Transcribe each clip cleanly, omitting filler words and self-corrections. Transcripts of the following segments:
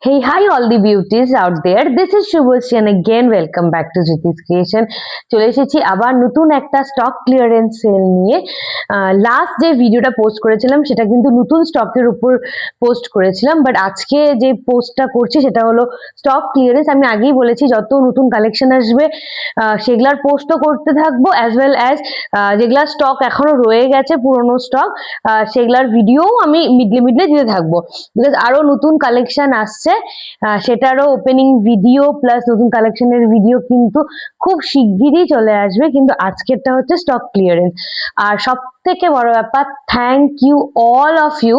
Hey, hi, all the beauties out there. This is Shubhoshi and again welcome back to Jyothi's Creation. চলে এসেছি আবার নতুন একটা stock clearance sale নিয়ে। Last যে ভিডিওটা পোস্ট করেছিলাম সেটা কিন্তু নতুন স্টকের উপর পোস্ট করেছিলাম, বাট আজকে যে পোস্টটা করছি সেটা হলো স্টক ক্লিয়ারেন্স। আমি আগেই বলেছি যত নতুন কালেকশন আসবে সেগুলার পোস্টও করতে থাকবো, অ্যাজ ওয়েল অ্যাজ যেগুলা স্টক এখনো রয়ে গেছে পুরনো স্টক সেগুলার ভিডিও আমি মিডলে মিডলে দিতে থাকবো, বিকজ আরো নতুন কালেকশন আসছে, সেটারও ওপেনিং ভিডিও প্লাস নতুন কালেকশনের ভিডিও কিন্তু খুব শিগগিরই চলে আসবে। কিন্তু আজকেরটা হচ্ছে স্টক ক্লিয়ারেন্স। আর সব থেকে বড় ব্যাপার, thank you all of you,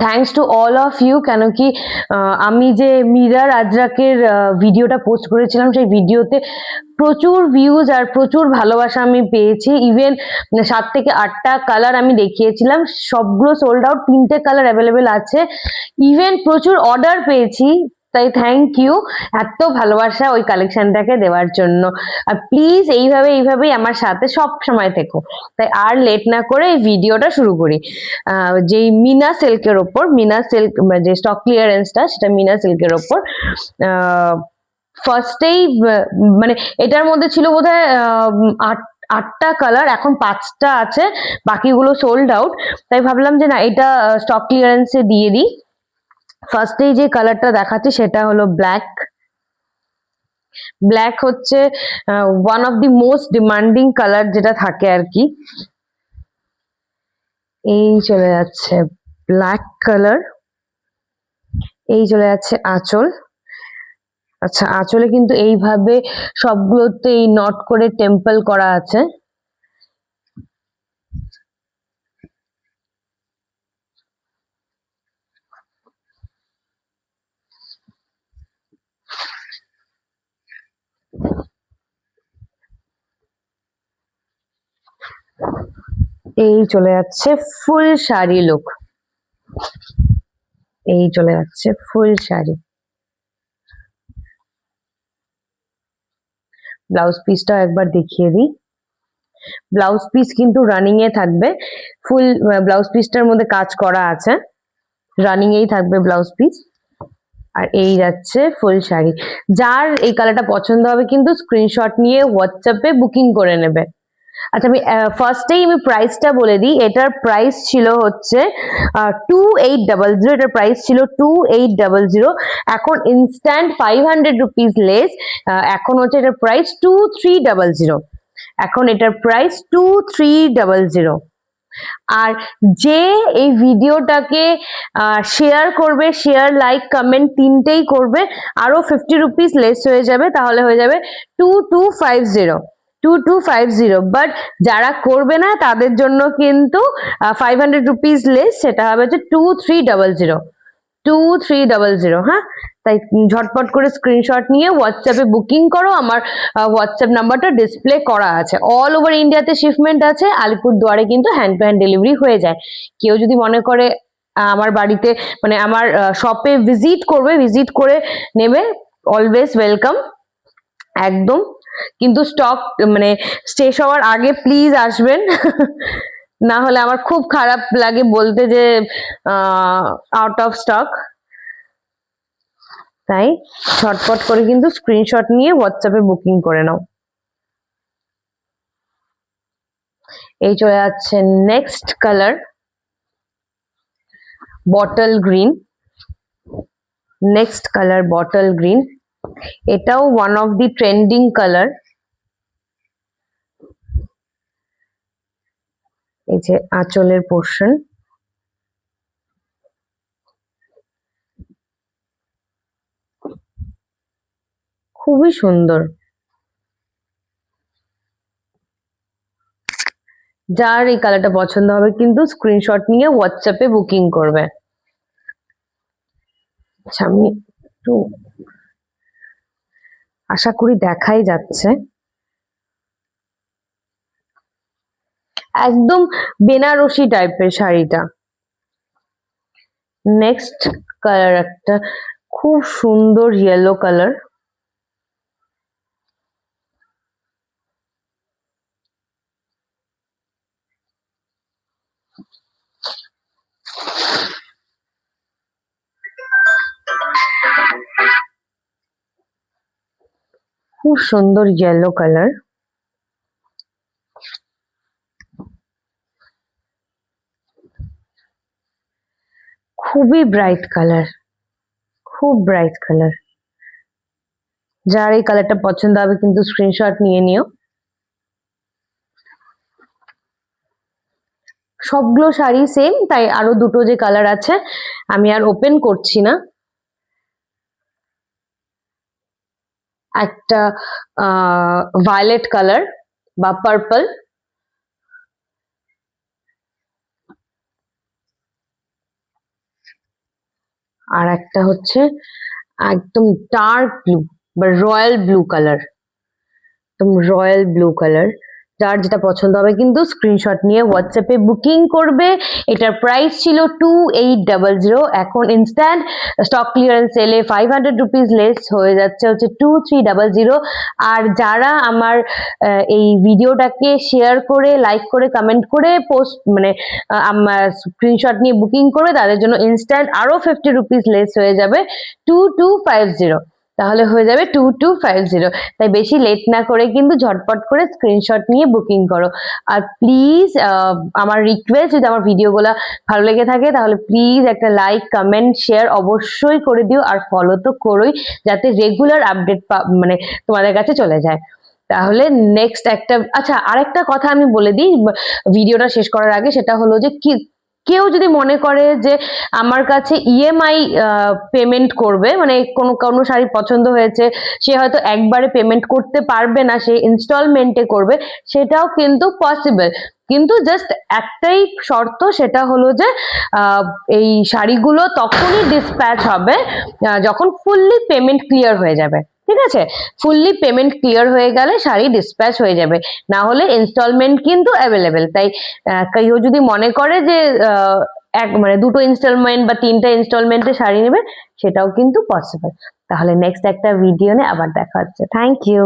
thanks to all of you. কেন কি আমি যে মিরার আজরাকের ভিডিওটা পোস্ট করেছিলাম সেই ভিডিওতে প্রচুর ভিউজ আর প্রচুর ভালোবাসা আমি পেয়েছি। ইভেন 7 থেকে 8টা কালার আমি দেখিয়েছিলাম, সবগুলো সোল্ড আউট, 3টে কালার অ্যাভেলেবেল আছে। ইভেন প্রচুর অর্ডার পেয়েছি, তাই থ্যাংক ইউ এত ভালোবাসা ওই কালেকশনটাকে দেওয়ার জন্য। আর প্লিজ এইভাবেই আমার সাথে সব সময় থেকো। তাই আর লেট না করে এই ভিডিওটা শুরু করি। যেই মিনা সিল্কের ওপর, মিনা সিল্ক যে স্টক ক্লিয়ারেন্সটা সেটা মিনা সিল্কের ওপর। ফার্স্টেই মানে এটার মধ্যে ছিল বোধহয় 8টা কালার, এখন 5টা আছে, বাকিগুলো সোল্ড আউট। তাই ভাবলাম যে না, এটা স্টক ক্লিয়ারেন্সে দিয়ে দিই। ফার্স্টেই যে কালারটা দেখাচ্ছি সেটা হলো ব্ল্যাক। ব্ল্যাক হচ্ছে one of the most demanding colour যেটা থাকে আর কি। এই চলে যাচ্ছে ব্ল্যাক কালার, এই চলে যাচ্ছে আঁচল। আচ্ছা, আঁচলে কিন্তু এইভাবে সবগুলোতে এই নট করে টেম্পল করা আছে। এই চলে যাচ্ছে ফুল শাড়ি লুক, এই চলে যাচ্ছে ফুল শাড়ি। ব্লাউজ পিসটা একবার দেখিয়ে দিই। ব্লাউজ পিস কিন্তু রানিং এ থাকবে, ফুল ব্লাউজ পিসটার মধ্যে কাজ করা আছে, রানিং এই থাকবে ব্লাউজ পিস। আর এই যাচ্ছে ফুল শাড়ি। যার এই কালারটা পছন্দ হবে কিন্তু স্ক্রিনশট নিয়ে হোয়াটসঅ্যাপে বুকিং করে নেবে। আচ্ছা, আমি ফার্স্টেই আমি প্রাইসটা বলে দিই। এটার প্রাইস ছিল হচ্ছে 2800, এটার প্রাইস ছিল 2800। এখন ইনস্ট্যান্ট 500 রুপিস লেস, এখন হচ্ছে এটার প্রাইস 2300। এখন এটার প্রাইস 2300। আর যে এই ভিডিওটাকে শেয়ার করবে, শেয়ার লাইক কমেন্ট তিনটেই করবে, আরো 50 রুপিস লেস হয়ে যাবে, তাহলে হয়ে যাবে 2250। বাট যারা করবে না তাদের জন্য কিন্তু 500 রুপিস লেস, সেটা হবে হচ্ছে 2300। হ্যাঁ, তাই ঝটপট করে স্ক্রিনশট নিয়ে হোয়াটসঅ্যাপে বুকিং করো। আমার হোয়াটসঅ্যাপ নাম্বারটা ডিসপ্লে করা আছে। অল ওভার ইন্ডিয়াতে শিপমেন্ট আছে, আলিপুরদুয়ারে কিন্তু হ্যান্ড টু হ্যান্ড ডেলিভারি হয়ে যায়। কেউ যদি মনে করে আমার বাড়িতে মানে আমার শপে ভিজিট করবে, ভিজিট করে নেবে, অলওয়েজ ওয়েলকাম একদম। কিন্তু স্টক মানে শেষ হওয়ার আগে প্লিজ আসবেন, না হলে আমার খুব খারাপ লাগে বলতে যে আউট অফ স্টক। তাই ঝটপট করে কিন্তু স্ক্রিনশট নিয়ে হোয়াটসঅ্যাপে বুকিং করে নাও। এই চলে যাচ্ছে next colour, bottle green. Next colour bottle green, এটাও one of the trending colour. এই যে আঁচলের পোর্শন, খুবই সুন্দর। যার এই কালারটা পছন্দ হবে কিন্তু স্ক্রিনশট নিয়ে হোয়াটসঅ্যাপে বুকিং করবে। আচ্ছা, আমি একটু আশা করি দেখাই যাচ্ছে, একদম বেনারসি টাইপের শাড়িটা। নেক্সট কালার একটা খুব সুন্দর ইয়েলো কালার, খুব সুন্দর ইয়েলো কালার, খুবই ব্রাইট কালার, খুব ব্রাইট কালার। যার এই কালারটা পছন্দ হবে কিন্তু স্ক্রিনশট নিয়ে নিও। সবগুলো শাড়ি সেম, তাই আরো দুটো যে কালার আছে আমি আর ওপেন করছি না। একটা ভায়োলেট কালার বা পার্পল, আর একটা হচ্ছে একদম ডার্ক ব্লু বা রয়্যাল ব্লু কালার, একদম রয়্যাল ব্লু কালার। যার যেটা পছন্দ হবে কিন্তু স্ক্রিনশট নিয়ে হোয়াটসঅ্যাপে বুকিং করবে। এটার প্রাইস ছিল 2800, এখন ইনস্ট্যান্ট স্টক ক্লিয়ারেন্স সেলে 500 রুপিস লেস হয়ে যাচ্ছে হচ্ছে 2300। আর যারা আমার এই ভিডিওটাকে শেয়ার করে, লাইক করে, কমেন্ট করে, পোস্ট মানে আমার স্ক্রিনশট নিয়ে বুকিং করবে, তাদের জন্য ইনস্ট্যান্ট আরো 50 রুপিস লেস হয়ে যাবে 2250। তাহলে হয়ে যাবে 2250। তাই বেশি লেট না করে কিন্তু ঝটপট করে স্ক্রিনশট নিয়ে বুকিং করো। আর প্লিজ আমার রিকোয়েস্ট, যদি আমার ভিডিওগুলো ভালো লেগে থাকে তাহলে প্লিজ একটা লাইক, কমেন্ট, শেয়ার অবশ্যই করে দিও। আর ফলো তো করোই, যাতে রেগুলার আপডেট মানে তোমাদের কাছে চলে যায়। তাহলে নেক্সট একটা, আচ্ছা আরেকটা কথা আমি বলে দিই ভিডিওটা শেষ করার আগে, সেটা হলো যে কি কেউ যদি মনে করে যে আমার কাছে ইএমআই পেমেন্ট করবে, মানে কোনো কোনো শাড়ি পছন্দ হয়েছে, সে হয়তো একবারে পেমেন্ট করতে পারবে না, সে ইনস্টলমেন্টে করবে, সেটাও কিন্তু পসিবল। কিন্তু জাস্ট একটাই শর্ত, সেটা হলো যে এই শাড়িগুলো তখনই ডিসপ্যাচ হবে যখন ফুললি পেমেন্ট ক্লিয়ার হয়ে যাবে। ঠিক আছে, ফুললি পেমেন্ট ক্লিয়ার হয়ে গেলে শাড়ি ডিসপ্যাচ হয়ে যাবে, না হলে ইনস্টলমেন্ট কিন্তু অ্যাভেলেবেল। তাই কেউ যদি মনে করে যে এক মানে দুটো ইনস্টলমেন্ট বা তিনটা ইনস্টলমেন্টে শাড়ি নেবে, সেটাও কিন্তু পসিবল। তাহলে নেক্সট একটা ভিডিও নিয়ে আবার দেখা হচ্ছে। Thank you.